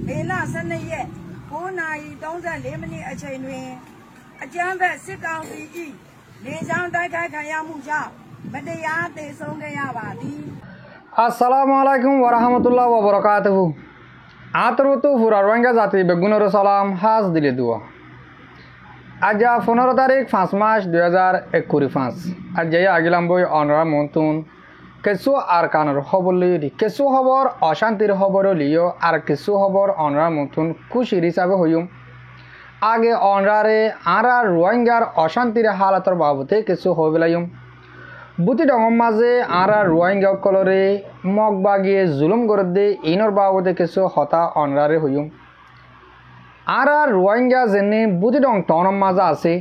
မေလ12ရက်9:34မိနစ်အချိန်တွင်အကြမ်းဖက်စစ်ကောင်စီ၏လေကြောင်းတိုက်ခိုက်ခံရမှုကြောင့်မတရားသေဆုံးခဲ့ရပါသည် Assalamu alaikum warahmatullahi wabarakatuh. Atrutu Rohingya জাতি বেগুনের সালাম হাজ দিলে দুয়া আজ 15 তারিখ 5 মাস 2025 আজ যাই আগিলাম বই অনরা মন্তুন কিছু আর কানের খবর লিয়ে কিছু খবর অশান্তির খবর লিও আর কিছু খবর অনরা মন্তুন খুশির হিসাবে হইম আগে অনরারে আরা রোহিঙ্গার অশান্তির হালাতর বাবদে কিছু হইলাইম বুতি ডঙর মাঝে আরা রোহিঙ্গা কলরে মগ বাগিয়ে জুলুম করে দে ইনর বাবদে কিছু হতা অনরারে হইম আরা রোহিঙ্গা যেনে বুতি ডং টনর মাঝে আছে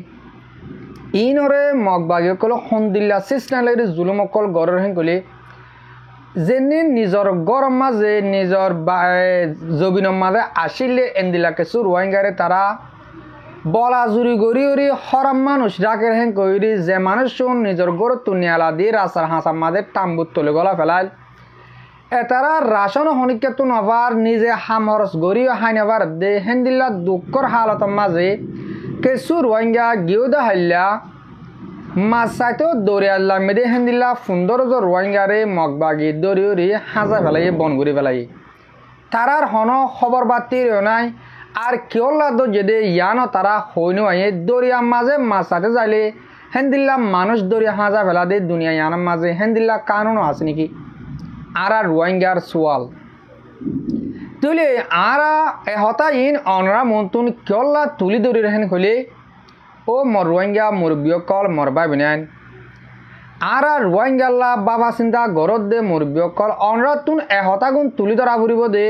ইনরে মগ বাগিয়ে কল হন্দিল্লা সিসনালের জুলুম অকল গড়ের হেন কলে যেনে নিজর গরম মাঝে নিজর জবিনের মাঝে আসিলে এন্দিলা কিছু রোহিঙ্গারে তারা বলা জুরি গড়ি গড়ি হরাম মানুষ রাখের হেন কইরি যে মানুষ নিজের গড় তুনিয়ালা দিয়ে রাস্তার হাঁসার মাঝে টাম্বুত তুলে গলা ফেলায় এতারা রাশন হনিকে তো নবার নিজে হামরস গড়ি হাই নেবার দে হেন্দিল্লা দুঃখর হালতের মাঝে কিছু রোহিঙ্গা গিয়েও হাইল্লা মাছ চাইতেও দৌড়ে আল্লাহ মেদে হেন্দিল্লা সুন্দর রোহিঙ্গারে মগবাগি দৌড়ি হাঁসা ফেলাই বন ঘুরি ফেলাই তারার হন খবর বাতির নাই আর কেউলা তো যদি ইয়ানো তারা হইনো আইয়ে দরিয়ার মাঝে মাছ চাইতে যাইলে হেন্দিল্লা মানুষ দরিয়া হাঁজা ফেলা দে দুনিয়া ইয়ানোর মাঝে হেন্দিল্লা কানুনও আছে নাকি আর রোহিঙ্গার সোয়াল তুলে আরা এহতা ইন অনরা মন্তুন কেউলা তুলি দৌড়ি হেন হলে ও মর রোহিঙ্গা মুরব্বিয়কল মরবাই বিনান আরা রোহিঙ্গাল্লা বাবা চিন্তা গরত দে মুরব্বিয়কল অনরা তুন এহতা গুণ তুলি ধরা ফুরিব দে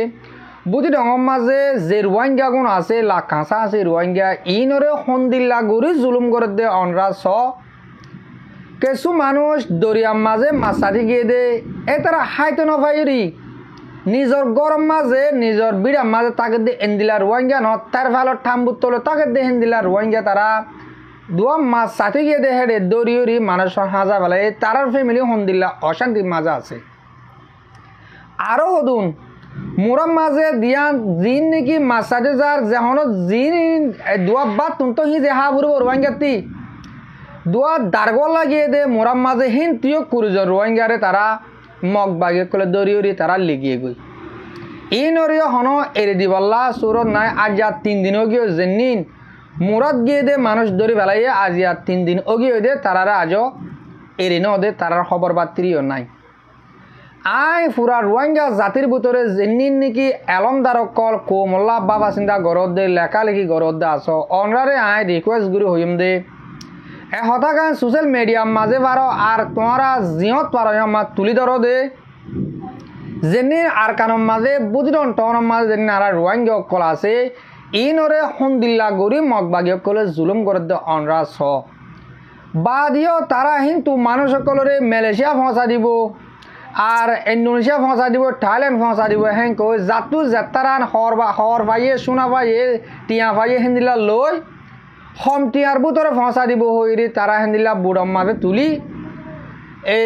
বুঝি ডঙর মাঝে যে রোহিঙ্গা গুণ আছে লাখ কাঁচা আছে রোহিঙ্গা ইনরে সন্দিল্লা গুড়ি জুলুম করে দে অনরা স কিছু মানুষ দরিয়ার মাঝে মাছ চাটি গিয়ে দে এ তারা হাইতে নফাইরি নিজর গরম মাঝে নিজর বিড়ার মাঝে তাকে দে এন্দিলা রোহিঙ্গা ন তার ভালো ঠাম্বুর তোলে তাকে দে হেন্দিলা রোহিঙ্গা তারা দুয়া মাছ চাটি গিয়ে দে হেডে দরিয়রি মানুষের হাজা ফেলে তারার ফ্যামিলি সন্দিল্লা অশান্তির মাঝে আছে আরও হদুন মোরাম মাঝে দিয়া জিন নাকি মাছ চাটি যার যেন জিন দুয়া বাদ তুন তো হি যে হা বুড়ব রোহিঙ্গাতি দুয়া দারগল লাগিয়ে দে মোরাম মাঝে হিন তুইও কুরুজ রোহিঙ্গারে তারা মগ বাগিয়ে কলে দরিয়রি তারা লিগিয়ে গই এই নরিয় হন এড়ে দিবাল্লা সুরত নাই আজ আর 3 দিন গিয়ে জেনিন মোরাত গিয়ে দে মানুষ দরি ফেলাইয়ে আজ আর 3 দিন অগিয়ে দে তারারা আজও এড়ে ন দে তারার খবর বাতিরিও নাই আই পুরা রোহিঙ্গা জাতির ভিতরে জেনিন নাকি এলমদারক কল কোমল্লা বাবা চিন্তা গরত দে লেখালেখি গরত দে আস অনরারে আই রিকোয়েস্ট গুরি হইম দে এ হতাকান সোশ্যাল মিডিয়ার মাঝে পারো আর তোমরা জিহত পারো আমার তুলি ধরো দে যেনি আর কানোর মাঝে বুঝিডন টনের মাঝে যেনি আর রোহিঙ্গা কল আছে ইনরে সন্দিল্লা গড়ি মগবাগী কলে জুলুম করে দে অনরা স বাদিও তারা কিন্তু মানুষ সকলরে মালয়েশিয়া ফসা দিব আর ইন্দোনেশিয়া ফসা দিব থাইল্যান্ড ফসা দিব হেন কই জাতু জেতারান হর ভাইয়ে সোনা ভাইয়ে টিয়া ভাইয়ে হেন্দিলা লই হম টিয়ার বুতরে ফসা দিব হইরি তারা হেন্দিলা বুড়ম মাঝে তুলি এ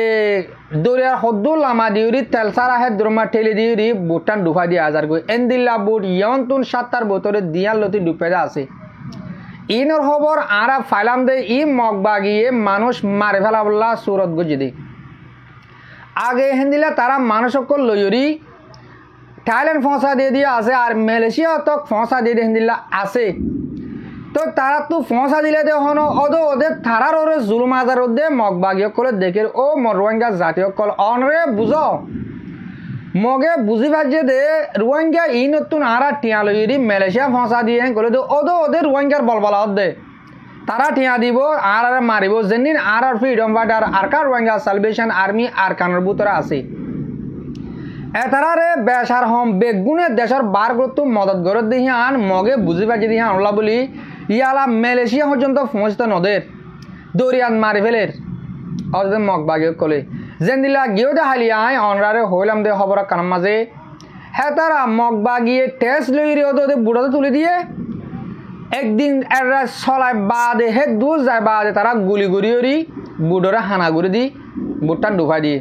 দরিয়ার হদ্দুল লামা দিউরি তেলসারা হে দ্রমা ঠেলি দিউরি বুটান ডুফা দিয়ে হাজার গই এন্দিল্লা বুট ইয়ন্তুন 7টার বোতরে দিয়ার লতি ডুপে যা আছে ইনর খবর আরা ফাইলাম দে ই মগ বাগিয়ে মানুষ মারে ফেলা বললা সুরত গজি দে আগে হেন্দিলা তারা মানুষ সকল লইরি থাইল্যান্ড ফসা দিয়ে দিয়ে আছে আর মালয়েশিয়া তক ফসা দিয়ে হেন্দিলা আছে তো তারা তো ফসা দিলে দে হন অদো ওদের থারার ওরে জুলুম আজার দে মগবাগী কলে দেখে ও রোহিঙ্গা জাতীয় কল অনরে বুঝ মগে বুঝি পাচ্ছে দে রোহিঙ্গা ই নতুন আরা টিয়া লইরি মালয়েশিয়া ফসা দিয়ে কলে দে অদো ওদের রোহিঙ্গার বলবলা দে তারা টিয়া দিব আর মারিব যেদিন আর ফ্রিডম ফাইটার আর কার রোহিঙ্গা সালভেশন আর্মি আর কানের ভিতরে আছে এতারে বেসার হম বেগুনের দেশের বার করতো মদত করে দিয়ে আন মগে বুঝি পাচ্ছি দিয়ে আনলা বলি ইয়ালা মালয়েশিয়া পর্যন্ত পৌঁছতে নদের দরিয়ান মারি ফেলের অযথা মগবাগী কলে যেন দিলা গিয়েও দেখালি আয় অনরারে হইলাম দে খবর কানার মাঝে হ্যাঁ তারা মগবাগিয়ে টেস্ট লই রে ওদের বুড়াতে তুলে দিয়ে একদিন এরা চলায় বাদে হে দূর যায় বাদে তারা গুলি গুড়ি বুড়োরে হানা গুড়ি দি বুটটা ডুবাই দিয়ে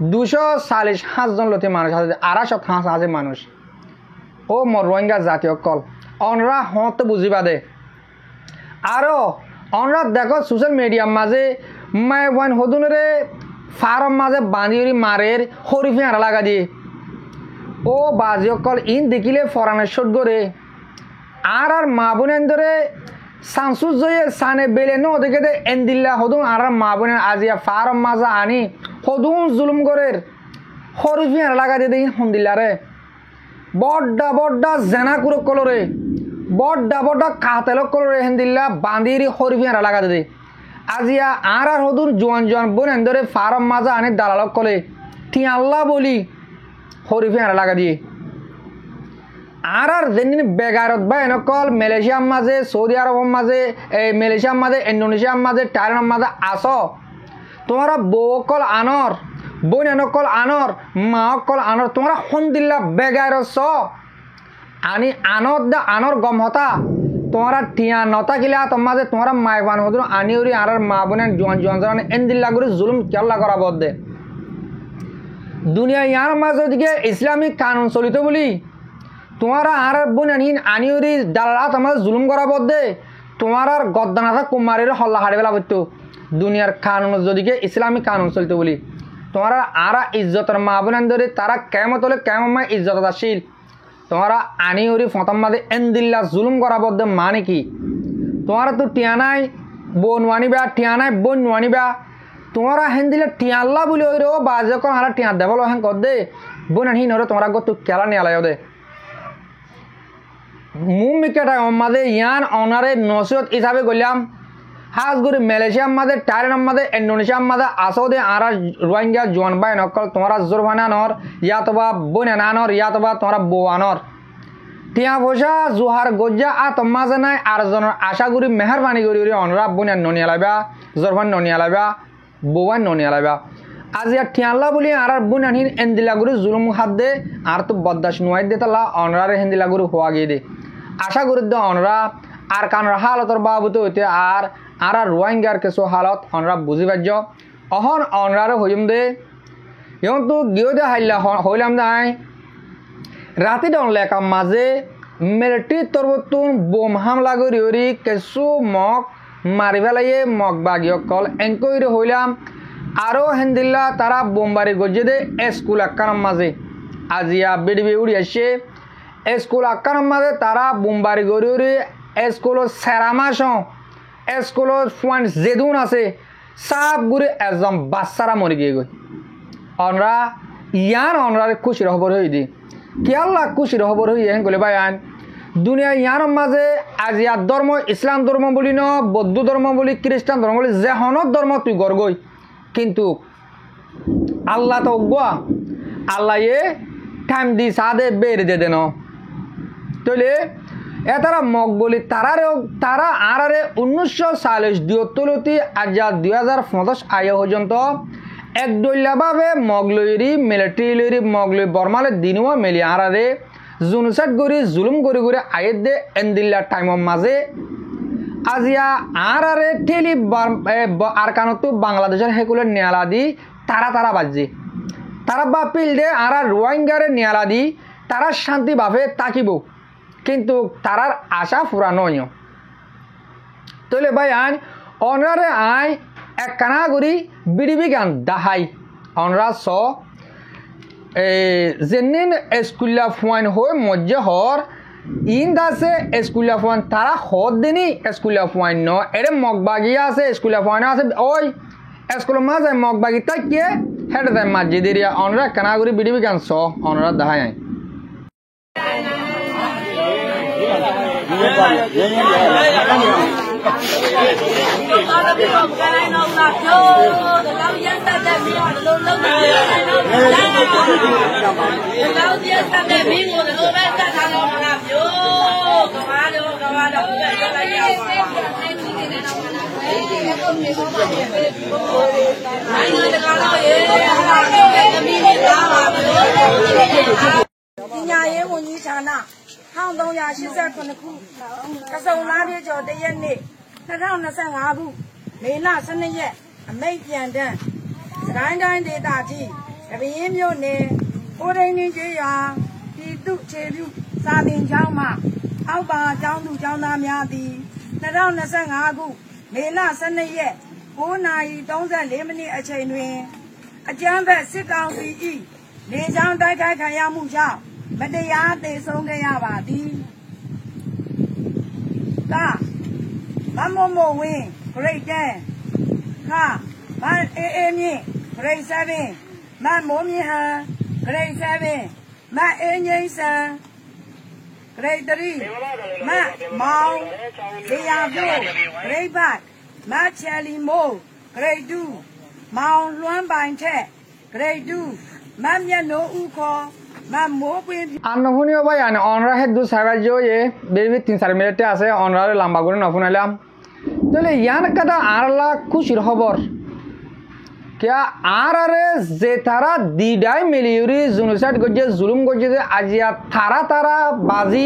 240 হাঁসজন লতি মানুষ আছে 250 হাঁস আছে মানুষ ও মর রোহিঙ্গা জাতীয় কল অনরা হতে বুঝিবা দে আরো অনরা দেখো সোশ্যাল মিডিয়ার মাঝে মায় ওয়ান হদুনরে ফার্ম মাঝে বাঁধিয়ে মারের হরিফি আড়া লাগা দিয়ে ও বাজি কল ইন দেখিলে ফরানের শট করে আর মা বোনের ধরে সানসুজ জয়ে সানে বেলে ন দেখে দে এন্দিল্লা হদুন আর মা বোনের আজিয়া ফার্ম মাজা আনি হদুন জুলুম করে হরিফি আড়া লাগা দিয়ে দেখি হন্দিল্লারে বড্ডা বড্ডা জেনা কুরো কলরে বড্ডা বড্ডা কাতেল কলরে হেন্দিল্লা বাঁধিয়ে হরিফি আড়া লাগা দিয়ে আজিয়া আর হদুন জোয়ান জোয়ান বোনের ধরে ফার্ম মাজা আনি দালালক কলে ঠিক আল্লাহ বলি হরিফি আড়া লাগা দিয়ে আর যেদিন বেগারত বা এনেকল মালয়েশিয়ার মাঝে সৌদি আরবের মাঝে মালয়েশিয়ার মাঝে ইন্দোনেশিয়ার মাঝে থাইল্যান্ডের মাঝে আসো তোমরা বউকল আনর বোন এনেকল আনর মাকল আনর তোমরা সন্দিল্লা বেগারত আনি আনত দা আনর গম হতা তোমরা টিয়া নতা কিলা তোমার মাঝে তোমরা মাইবান হদুন আনি উড়ি আর মা বোনের জোয়ান জোয়ান জোয়ান এন্দিল্লা করে জুলুম কেল্লা করা বদে দুনিয়া ইয়ার মাঝে দিকে ইসলামিক কানুন চলিত বলি তোমারা আর বোন আনিউরি দালালা তোমার জুলুম করা বদে তোমার আর গদ্দানাথা কুমারের হল্লা হাড়ে বেলা বলতো দুনিয়ার কানুন যদিকে ইসলামিক কানুন চলতো বলি তোমারা আর ইজ্জতের মা বোন ধরে তারা কেমত হলে কেমন মা ইজ্জত আসিল তোমারা আনিউরি ফতম মাদে এন্দিল্লা জুলুম করা বদে মানে কি তোমারা তো টিয়া নাই বোন আনিবা টিয়া নাই বোন আনিবা তোমরা হেন দিলে টিয়া আল্লাহ বলি ওই রে বাজ যখন আর টিয়া দেবল হেন কর দে বোন আনি নরে তোমরা গো তো কেলা নিয়ে আলাই দে মুমিকেটা মাঝে ইয়ান অনারে নসিহত হিসাবে গেলাম হাজ করে মালয়েশিয়ার মাঝে থাইল্যান্ডের মাঝে ইন্দোনেশিয়ার মাঝে আসো দে আর রোহিঙ্গা জোয়ান বাই নকল তোমরা জোরবানা নর ইয়া তো বা বোন আনর ইয়া তো বা তোমরা বউ আনর টিয়া পয়সা জোহার গজ্জা আ তোমা যে নাই আর জনের আশা করি মেহরবানি করি অনরা বোন ননি আলাইবা জোরবান ননি আলাইবা বউয়ান ননি আলাইবা আজ ইয়া টিয়াল্লা বলি আর বোন আনি এন্দিলা গুরু জুলুম হাত দে আর তো বদাস নুয়াই দে তালা অনরারে হেন্দিলা গুরু হওয়া গিয়ে দে আশা করি দে অনরা আর কানরা হালতর বাবুতে হইতে আর রোহিঙ্গার কিছু হালত অনরা বুঝি পার্য অহন অনরারে হইম দে ইহন তো গিয়ে দে হাইলা হইলাম নাই রাতি ডন লেখা মাঝে মিলিটারি তরবতুন বোম হামলা করি কিছু মগ মারি ফেলাইয়ে মগ বাগিয় কল এনকইরে হইলাম আরও হেন্দিল্লা তারা বোমবারি গজে দে স্কুল আক্কার মাঝে আজিয়া বিডিবি উড়ি আসে স্কুল আক্কার মাঝে তারা বোমবারি গড়ি স্কুল সেরামাস স্কুল পয়েন্ট যেদুন আছে সব ঘুরে একদম বাচ্চারা মরি গিয়ে গই অনরা ইয়ান অনরারে খুশির খবর হয়ে দি কেয়াল্লা খুশির খবর হয়ে হেন গলে ভাই আন দুনিয়া ইয়ার মাঝে আজিয়া ধর্ম ইসলাম ধর্ম বলি ন বৌদ্ধ ধর্ম বলি খ্রিস্টান ধর্ম বলি যে হনত ধর্ম তুই গড়গই কিন্তু আল্লাহ তো গোয়া আল্লাহ এ টাইম দি সাদে বের দে দেন তলে এতারা মগ বলি তারা আরে 1940 আজ 2015 আয় পর্যন্ত একদলীয়ভাবে মগ লইরি মিলিটারি লইরি মগ লই বর্মালে দিনও মেলি আরে জুনুসাট গরি জুলুম গরি গরি আয়ের দে এন্দিল্লা টাইমের মাঝে আজিয়া আরে ঠেলি আর কানতো বাংলাদেশের হেকুলের নেয়ালা দি তারা বাজছে তারা বাপিল দে আর রোহিঙ্গারে নেয়ালা দি তারা শান্তি ভাবে তাকিব কিন্তু তারার আশা পুরা নয় তলে ভাই আইন অনরারে আই এক কানা করি বিডিবি গান দাহাই অনরা স যেদিন স্কুল্লা ফুয়াইন হয়ে মজ্জা হর ইন দাসে স্কুল্লা ফুয়াইন তারা হদ দিনই স্কুল্লা ফুয়াইন ন এরে মগবাগিয়া আছে স্কুল্লা ফুয়াইন আছে ওই স্কুলের মাঝে মগবাগি তাকে হেঁটে দেয় মাঝে দেরিয়া অনরা কানা করি বিডিবি গান স অনরা দাহাই আই1389ခုကစုံလားပြကျော်တရက်နေ့2025ခုမေလ12ရက်အမိတ်ပြန်တန်းစကိုင်းတိုင်းဒေသကြီးကပင်းမြို့နယ်ကိုရင်းကျွေးရွာပြည်သူခြေပြုစ စာသင်ကျောင်းမှအောက်ပါကျောင်းသူကျောင်းသားများသည်2025ခုမေလ12ရက်9:34မိနစ်အချိန်တွင်အကြမ်းဖက်စစ်ကောင်စီ၏လေကြောင်းတိုက်ခိုက်ခံရမှုကြောင့်မတရားသေဆုံးခဲ့ရပါသည်ကမမိုဝင်း grade 10ခမအေးအေးမြင့် grade 7မမိုးမြင့်ဟန် grade 7မအေးငိမ့်စံ grade 3မမောင်ဇေယျပြို grade 5မချယ်လီမိုး grade 2မောင်လွမ်းပိုင်ထက် grade 2မမျက်နှိုးဦးခေါ်မမိုးပွင့် আনহুনিও ভাই আনে অনরা হে দু সাগাজো এ বেবি 3-4 মিনিটে আছে অনরা লম্বা করে নফুনাইলাম তাহলে ইয়ান কাটা আরলা খুশির খবর क्या आरे जे तारा दिडाई मिलियुरी जुनुसाइड गजे जुलुम गजे जे आजिया थारा तारा बाजी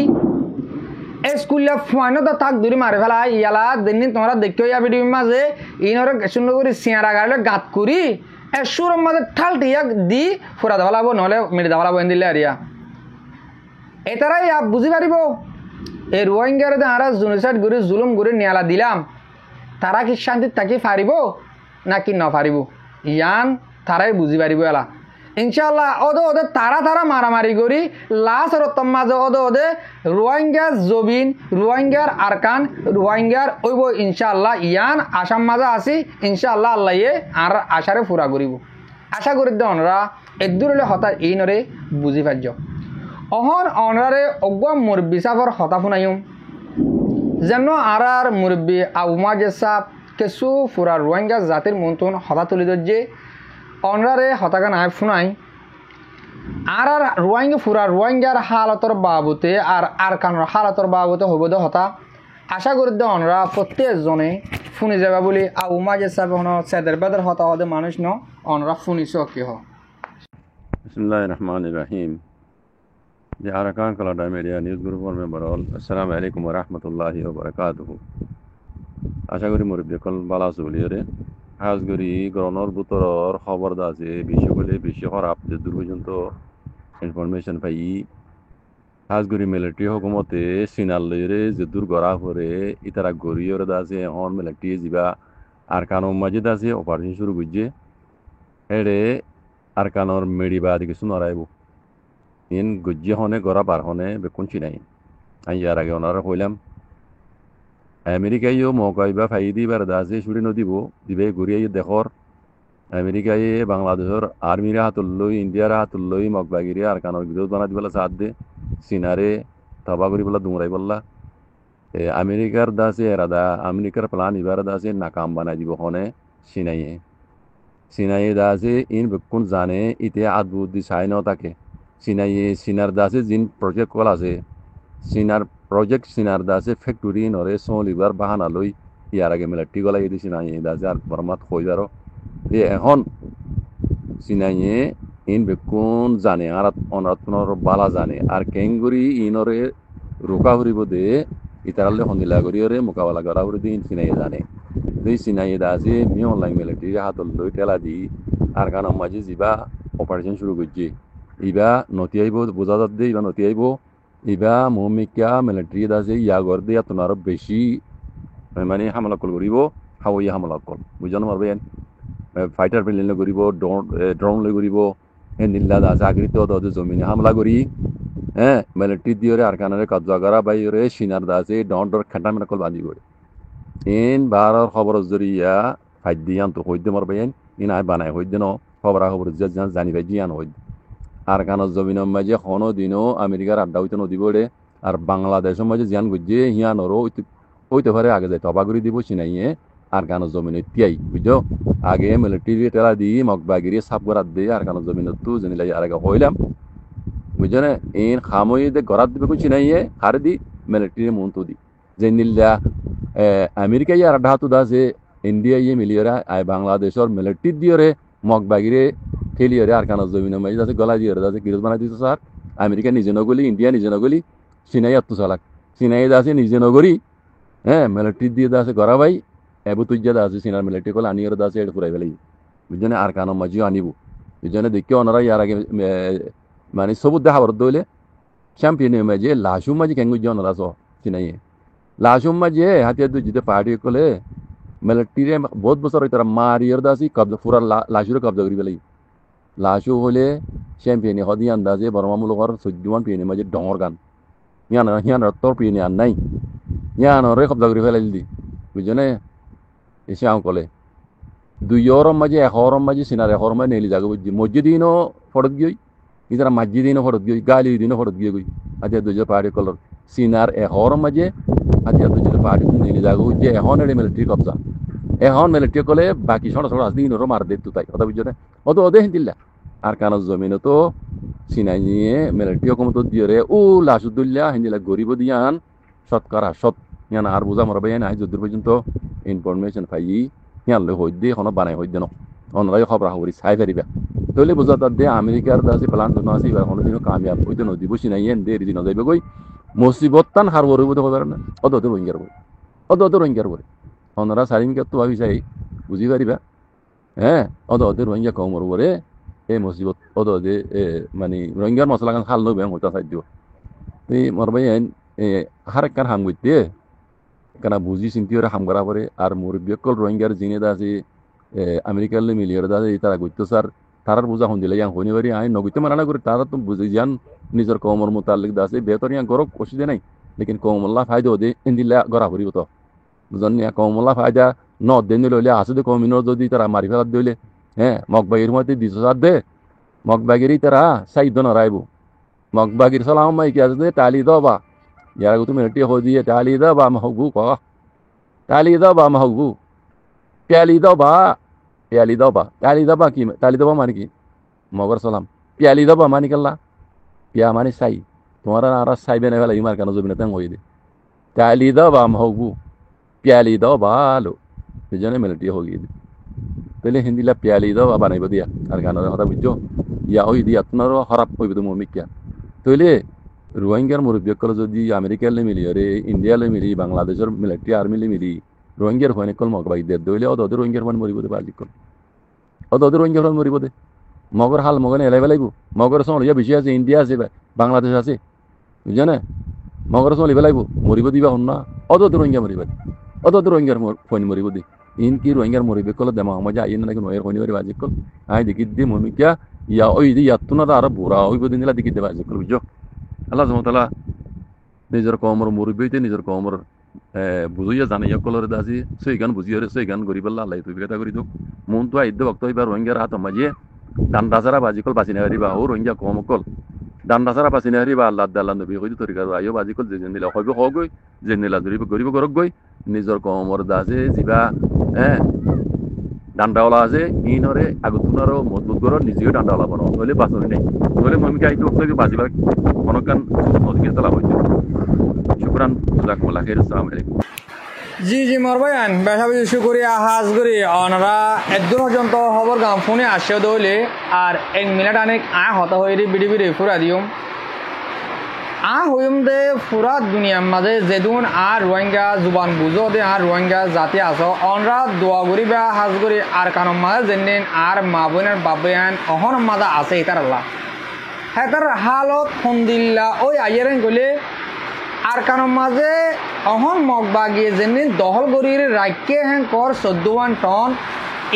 स्कूले फुआनो दा थाक दूरी मारे फेला याला दिनी तोमरा देखियो या भिडियो माजे इनरे सुनो करी सियारा गाले गात करी ए सुर माजे ठालटिया दी फुरा दालाबो नले मिडि दालाबो एंदिले आरिया एतारा या बुझी पारिबो ए रोहिंग्यार दे आरा जुनुसाइड गरी जुलुम गरी नियाला दिलाम तारा कि शांति ताकि फारिबो नाकि न फारिबो ইয়ান তারাই বুঝি পারিব এলা ইনশাআল্লাহ ওদে ওদে তারা তারা মারামারি করি লাস্ট রতম মাঝে ওদে ওদে রোহিঙ্গার জবিন রোহিঙ্গার আরকান রোহিঙ্গার ওইব ইনশাআল্লাহ ইয়ান আসাম মাঝে আসি ইনশাআল্লাহ আল্লাহ আর আশারে পুরা করিব আশা করি দে অনরা এদুরলে হতা এই নরে বুঝি পাজ্য অহন অনরারে অগুয়া মুরব্বি সাফর হতা ফুনাইম যেন আর মুরব্বি আউমা জেসাব কেসু ফুরা রোহিঙ্গা জাতির মন্তন হতা তুলি দর্জে অনরারে হতাগান আয় ফুনাই আর রোহিঙ্গা ফুরা রোহিঙ্গার হালতর বাবুতে আর আরকানোর হালতর বাবুতে হইব দে হতা আশা করি দে অনরা প্রত্যেকজনে ফুনি যাবা বলি আউমা যে সাবে হন সেদের বেদের হতা হদে মানুষ ন অনরা ফুনিছ কি হ বিসমিল্লাহির রহমানির রহিম যে আরাকান কালাডা মিডিয়া নিউজ গ্রুপের মেম্বার আসসালামু আলাইকুম ওয়া রাহমাতুল্লাহি ওয়া বারাকাতুহু আশা করি মুরব্বী কল বালা চলিয়রে হাজ করি গরনের বুতরর খবর আছে বেশি বলে বেশি খারাপ যে দূর পর্যন্ত ইনফরমেশন পাই হাজ করি মিলিটারি হুকুমতে সিনাল লইরে যে দূর গড়া করে ইতারা গরিয়রে আছে অন মিলিটারি যাবা আরকানোর মাঝে আছে অপারেশন শুরু করছে এড়ে আরকানোর মেডিবা দিকে শুনারাইব ইন গজ্জে হনে গড়া পার হনে বেকুন চিনাই আমি ইয়ার আগে ওনারা কইলাম আমেরিকায়ও মৌকাইবা ফাইদি বারদাসে ছুড়ে নদিব দিবে ঘুরিয়ে দেখর আমেরিকায় বাংলাদেশের আর্মির হাতুল্লই ইন্ডিয়ার হাতুল্লই মগবাগিরি আর কানোর বিরোধ বানা দিবেলা সাথ দে সিনারে তবা করি বলা দুমরাই বললা আমেরিকার দাসে এরাদা আমেরিকার প্লান ইবার দাসে নাকাম বানাই দিব হনে সিনাইয়ে দাসে ইন বেকুন জানে ইতে আদবুদ্দি চাই ন তাকে সিনার দাসে জিন প্রজেক্ট কল আছে সিনার প্রজেক্ট সিনার দাসে ফ্যাক্টরি নরে সলিবার বাহানা লই ইয়ার আগে মিলিটারি গলাই দিছি না দাসে আর বরমাত হইবার এখন সিনাইয়ে ইন বেকুন জানে আর অনাত্মর বালা জানে আর কেঙ্গুরি ইনরে রোকা হরিব দে ইতারালে হন্দিলা করিয়রে মোকাবেলা করা হরি দিন সিনাইয়ে জানে দুই সিনাইয়ে দাসে মি অনলাইন মিলিটারি হাতল লই টেলা দি আর কানাম মাঝে যাবা অপারেশন শুরু করছে ইবা নতি আইব বোঝা যাত দে ইবা নতি আইব ইবা মোমিকা মিলিটারি দাসে ইয়াগর দে আপনার বেশি মানে হামলা কল করিব হাওয়াই হামলা কল বুঝানো পারবেন ফাইটার প্লেন লৈ করিব ড্রোন লৈ করিব নিল্লা দাসে আগৃত দে জমিনে হামলা করি হ্যাঁ মিলিটারি দিয়রে আর কানারে কব্জা করা বাইরে সিনার দাসে ডর খাটামেরা কল বাঁধি করে ইন বারর খবর জরিয়া ফাইদিয়ান তো হইতে মারবেন ইন আই বানাই হইতে ন খবরা খবর জানি ভাই জিয়ান হইতে আর কানো জমিনের মাঝে কোনো দিনও আমেরিকার আড্ডা হইতে নদীবড়ে আর বাংলাদেশের মাঝে জিয়ান গুজে হিয়ানরও হইতে পারে আগে যাই তবা করে দিব চিনাইয়ে আর কানো জমিনে তিয়াই বুঝছো আগে মিলিটারি টেলা দি মগবাগিরি সাপ গড়াত দিয়ে আর কানো জমিনে তো জেনিলাই আর আগে হইলাম বুঝছো না ইন খামই দে গড়াত দিবে চিনাইয়ে হারে দি মিলিটারি মন্তু দি যে নিল্লা আমেরিকা আর আড্ডা হাতু দাসে ইন্ডিয়া ইয়ে মিলিয়রা আই বাংলাদেশের মিলিটারি দিয়রে মগবাগিরে খেলিয়রে আর কানো জমিনের মাঝে যাতে গলা দিয়ে যাতে গিরজ বানাই দিচ্ছে স্যার আমেরিকা নিজে নগলি ইন্ডিয়া নিজে নগলি সিনাই আত্ম চালাক সিনাই দাসে নিজে নগরি হ্যাঁ মিলিটারি দিয়ে দাসে গড়া ভাই এবু তুজ্জা দাসে সিনার মিলিটারি কল আনিয়র দাসে এটা ফুরাই ফেলাই বুঝছেন আর কানো মাঝেও আনিব বুঝছেন দেখি ওনারা ইয়ার আগে মানে সবুজ দেখা বরদ হইলে চ্যাম্পিয়নের মাঝে লাশু মাঝে কেন জন রাস চিনাই লাশু মাঝে হাতিয়ার দুই জিতে পার্টি কলে মিলিটারি বহুত বছর তারা মারিয়ার দাসি কবজা পুরা লাশুরে কবজা করি পেলাই লাশু হলে চ্যাম্পিয়নে হদি আন্দাজে বর্মামূলকর 14 পিয়নের মাঝে ডঙর গান হিয়ান তোর পিয়নে আর নাই হিয়ানরে কবজা করি ফেলাই দি বুঝনে এসে আম কলে 2 অরম মাঝে 1 অরম মাঝে সিনার 1 অরম মাঝে নেলি জায়গা বুঝছি মসজিদিনও ফরত গিয়ে ইতারা মসজিদিনও ফরত গিয়ে গালি দিনও ফরত গিয়ে গই হাতিয়ার দুই পার্টি কলর সিনার 1 অরম মাঝে হাতিয়ার দুই পার্টি নেলি জায়গা বুঝছে এখন এর মিলিটারি কবজা এখন মিলিটারি কলে বাকি ছোট ছোট দিনও মার দে তাই কথা বুঝছো অত ওদে হিন্দিল্লা আর কানো জমিনে তো সিনাই নিয়ে মিলিটারি কমতো দিয়ে রে ও লাসুদ্দুল্লা হিন্দিলা গরিব দিয়ান শতকরা সৎ ইয়ান আর বোঝা মরবে না যদুর পর্যন্ত ইনফরমেশন পাই ইয়ান লই হইদে এখন বানাই হইদে ন অনরাই খবর হরি চাই পারিবা তলে বোঝা তার দে আমেরিকার দাসি প্লান জন আছে এবার কোনোদিনও কামিয়াব হইতে নদীব সিনাই এন দে রিদি নজাইবে গই মুসিবত তান হার বরিব তো পারে না অত রোহিঙ্গার বই অত রোহিঙ্গার বই অনরা সারিমকে তো ভাবি চাই বুঝি পারিবা হ্যাঁ অত রোহিঙ্গা কমর বরে এই মুসিবত অত মানে রোহিঙ্গার মশলা খান খাল নবে হইতা চাই দিও এই মরবাই হার একখান হাম গইতে কেন বুঝি চিন্তি ওরা হাম করা পরে আর মুরব্বিয়কল রোহিঙ্গার জিনে আছে আমেরিকার মিলিয়র দা তারা গইতো স্যার তারার বোঝা হন দিলে ইয়াং হনি বাড়ি আই নগইতে মানা করে তারা তো বুঝি যান নিজের কমর মোতালিক দাসে বেতর ইয়াং গরক অসুবিধা নাই লেকিন কমল্লা ফায়দা দে ইন্দিল্লা গড়া ভরিব তো বুঝন কমল্লা ফায়দা ন দিন লইলে আসে দে কমিনর যদি তারা মারি ফেলার দিলে হ্যাঁ মগবাগির মধ্যে 200 দে মগবাগিরি তারা সাইদ নরাইব মগবাগির সালাম মাই কি আছে টালি দবা यार तुम हट्टी हो दिए टाली दा बा महगू को टाली दा बा महगू प्याली दा की टाली दा बा मानी की मगर सलाम प्याली दा बा मानी कल्ला प्या मानी साई तुम्हारा नारा साई बेने वाला इमार का नजर बिना होई दे टाली दा बा महगू प्याली दा बा लो जने मिलती होगी पहले हिंदी ला प्याली दा बा नहीं बदिया और गाना होता बुझो या होई दिया तुनारो खराब होई बदो मोमिक क्या तो ले রোহিঙ্গার মুরব্বিয়কল যদি আমেরিকার মিলি আরে ইন্ডিয়ালে মিলি বাংলাদেশের মিলিটারি আর্মিলে মিলি রোহিঙ্গার ফাইনে কল মগবাই দে দইলে অত রোহিঙ্গার ফান মরিব দে বাজি কল অত রোহিঙ্গার ফান মরিব দে মগর হাল মগনে এলাই বেলাইব মগর সঙ্গে ইয়া বেশি আছে ইন্ডিয়া আছে বাংলাদেশ আছে বুঝছেন মগর সঙ্গে বেলাইব মরিব দিবা হন না অত রোহিঙ্গা মরিব অত রোহিঙ্গার ফাইন মরিব দে ইন কি রোহিঙ্গার মুরব্বিয়কল দেমা মজা আইন নাকি নয়ের ফাইন মরি বাজি কল আই দেখি দে মমিকা ইয়া ওই দি ইয়াতুনা আর বুড়া হইব দিনলা দেখি দে বাজি কল বুঝছো আল্লাহ সুবহানাহু নিজের কমর মুরব্বীতে নিজের কমর বুঝিয়া জানে কলরে দাসি সেই গান বুঝিয়ে সেই গান গরিব আল্লাহ আল্লাহ তুই কথা করি তো মন তো আইদ্য ভক্ত হইবার রোহিঙ্গার হাত মাঝে ডান্ডা সারা বাজি কল বাঁচি নেহারিবা ও রোহিঙ্গা কম কল ডান্ডা সারা বাঁচি নেহারিবা আল্লাহ আল্লাহ নবী হইতো তরিকার আইও বাজি কল যে নিলা হইব হগই যে নিলা গরিব গরিব গরক গই নিজের কমর দাসে যিবা ডান্ডাওয়ালা আছে ইনরে আগুতুনারও মজবুত করো নিজেও ডান্ডাওয়ালা বানো নইলে বাঁচনি নেই নইলে মমিকে আইতো আপনাকে বাজিবার অনেকক্ষণ নদীকে তোলা হয়েছে শুক্রান জাজাকুমুল্লাহ খাইর আসসালামু আলাইকুম জি মরবায়ান বেশাবি শুকরিয়া হাজ করি অনরা একদম পর্যন্ত খবর গাম ফোনে আসে দইলে আর এক মিনিট অনেক হতা হয়ে বিড়ি ফুরা দিম হইম দে পুরা দুনিয়ার মাঝে যেদুন আর রোহিঙ্গা জুবান বুঝো দে আর রোহিঙ্গা জাতি আস অনরা দোয়া করি বা হাজ করি আর কারণ মাঝে যেদিন আর মা বোনের বাবায়ান অহন মাঝে আছে এটার আল্লাহ হেতার হালত ফন্দিল্লা ওই আইয়ারেন গলে আর কারণ মাঝে অহন মগবাগিয়ে যেদিন দহল গরির রাজ্যে হ্যাঁ কর 14 টন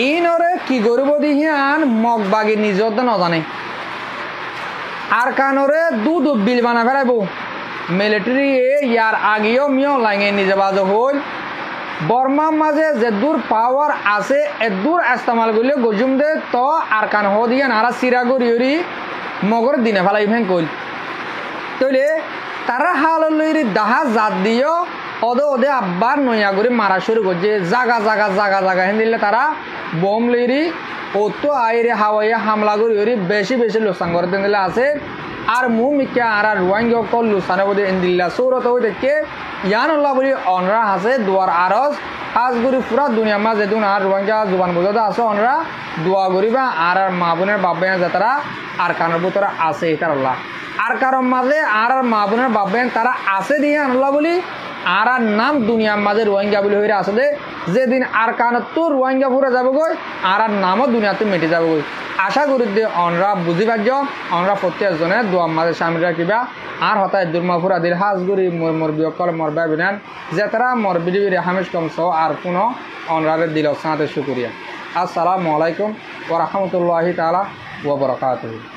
ইনরে কি গরিব দিহিয়ান মগবাগি নিজর নজানে আর কানরে দুধ বিল বানা ফেলাইব মিলিটারি ইয়ার আগেও মিও লাইনে নিজে বাজো হল বর্মার মাঝে যে দূর পাওয়ার আছে এদূর ইস্তেমাল করলে গজুম দে তো আর কান হ দিয়ে নারা সিরা গড়ি মগর দিনে ফেলাই ফেন কইল তইলে তারা হাল লইরি দাহা জাত দিও ওদে আব্বার নয়া করে মারা শুরু করছে জাগা হেন দিলে তারা বোম লইরি ও তো আইরে হাওয়াইয়া হামলা করি বেশি লোকসান করে দিলে আছে আর মু মিকা আর রোহিঙ্গা কল লুসানে বলে ইন্দিল্লা সৌরত হই দেখে ইয়ান আল্লাহ বলি অনরা হাসে দুয়ার আরজ হাজগুড়ি পুরা দুনিয়া মা যেদিন আর রোহিঙ্গা জুবান বোঝাতে আছে অনরা দোয়া করিবা আর মা বোনের বাবাইন যাতারা আর কানের ভিতরে আছে এটার আল্লাহ আর কারণ মাঝে আর মা বোনের বাবাইন তারা আছে দিয়ে আল্লাহ বলি আর নাম দুনিয়ার মাঝে রোহিঙ্গা বলে হয়ে আসলে যেদিন আর কানত তো রোহিঙ্গা ফুরে যাবগৈ আর নামও দুনিয়াতে মেটে যাবগৈ আশা করি যে অনরা বুঝি পার্য অনরা প্রত্যেকজনে দোয়ার মাঝে সামিল রাখিবা আর হতায় দুর্মা ফুরা দিল হাজগুড়ি মোর বিয়কল মর বিনান যে তারা মর বিড়ি হামিশ কমস আর পুনঃ অনরারে দিল সাঁতে শুকুরিয়া আসসালামু আলাইকুম ওয়া রাহমাতুল্লাহি তাআলা ওয়া বারাকাতুহু।